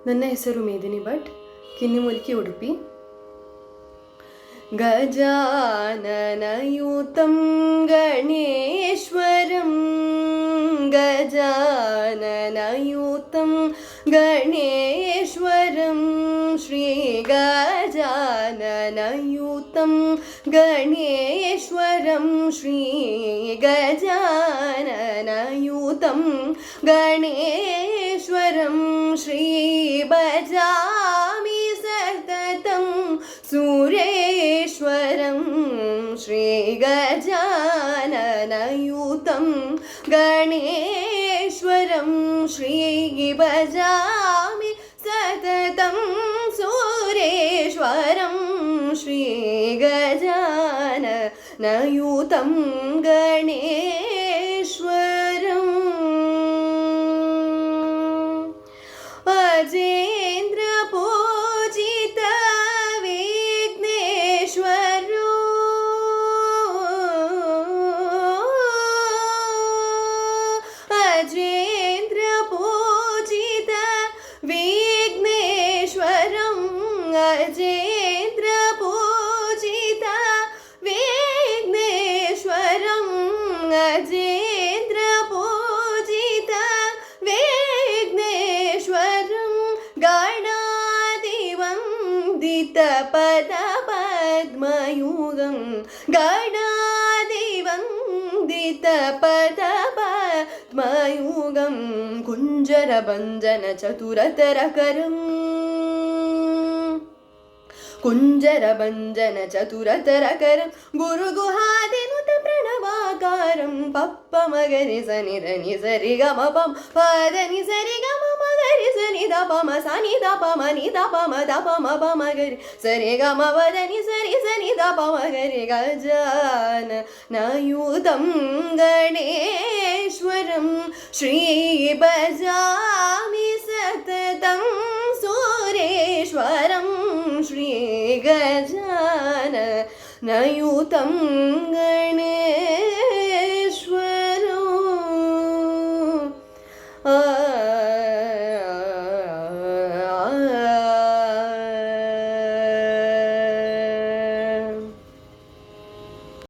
ನನ್ನ ಹೆಸರು ಮೇದಿನಿ ಭಟ್, ಕಿನ್ನಿಮೂಲಿಕೆ, ಉಡುಪಿ. ಗಜಾನನಯೂತಂ ಗಣೇಶ್ವರಂ ಗಜಾನನಯೂತಂ ಗಣೇಶ್ವರಂ ಶ್ರೀ ಗಜಾನನಯೂತಂ ಗಣೇಶ್ವರಂ ಶ್ರೀ ಗಜಾನನಯೂತಂ ಗಣೇಶ್ವರಂ ಶ್ರೀ ಭಜಾಮಿ ಸತತಂ ಸುರೇಶ್ವರಂ ಶ್ರೀ ಗಜಾನನಯೂತಂ ಗಣೇಶ್ವರಂ ಶ್ರೀ ಭಜಾಮಿ ಸತತಂ ಸುರೇಶ್ವರಂ ಶ್ರೀ ಗಜಾನನಯೂತಂ ಗಣೇಶ್ವರಂ ಅಜೇಂದ್ರ ಪೂಜಿತ ವಿಘ್ನೇಶ್ವರೋ ಅಜೇಂದ್ರ ಪೂಜಿತ ವಿಘ್ನೇಶ್ವರಂ ಅಜೇಂದ್ರ ಪೂಜಿತ ವಿಘ್ನೇಶ್ವರಂ ಅಜೇಂದ್ರ ಪೂಜಿತ ವಿಘ್ನೇಶ್ವರಂ ಗಣಾಧಿವಂದಿತ ಪದ ಪದ್ಮಯುಗಂ ಗಣಾಧಿವಂದಿತ ಪದ ಪದ್ಮಯುಗಂ ಕುಂಜರ ಭಂಜನ ಚತುರತರಕರಂ ಕುಂಜರ ಭಂಜನ ಚತುರತರಕರಂ ಗುರುಗುಹಾದಿನುತ ಪ್ರಣವಾಕಾರಂ ಪಪ್ಪ ಮಗರಿ ಸನಿ ಧನಿ ಸರಿ ಗಮ ಪಮ ಪದನಿ ಸರಿ ಗಮ ಮಗರಿ ಸನಿ ದ ಪಮ ಸನಿ ದ ಪಮ ನಿ ದ ಪಮ ದ ಪಮ ಪ ಮಗರಿ ಸರಿ ಗಮ ವದನಿ ಸರಿ ಸನಿ ದ ಪ ಮಗರಿ ಗಜಾನನಯೂತಂ ಗಣೇಶ್ವರಂ ಶ್ರೀ ಭಜಾಮಿ ಸತತಂ ಸುರೇಶ್ವರಂ ಶ್ರೀ ಗಜಾನನಯೂತಂ ಗಣೇಶ್ವರಂ.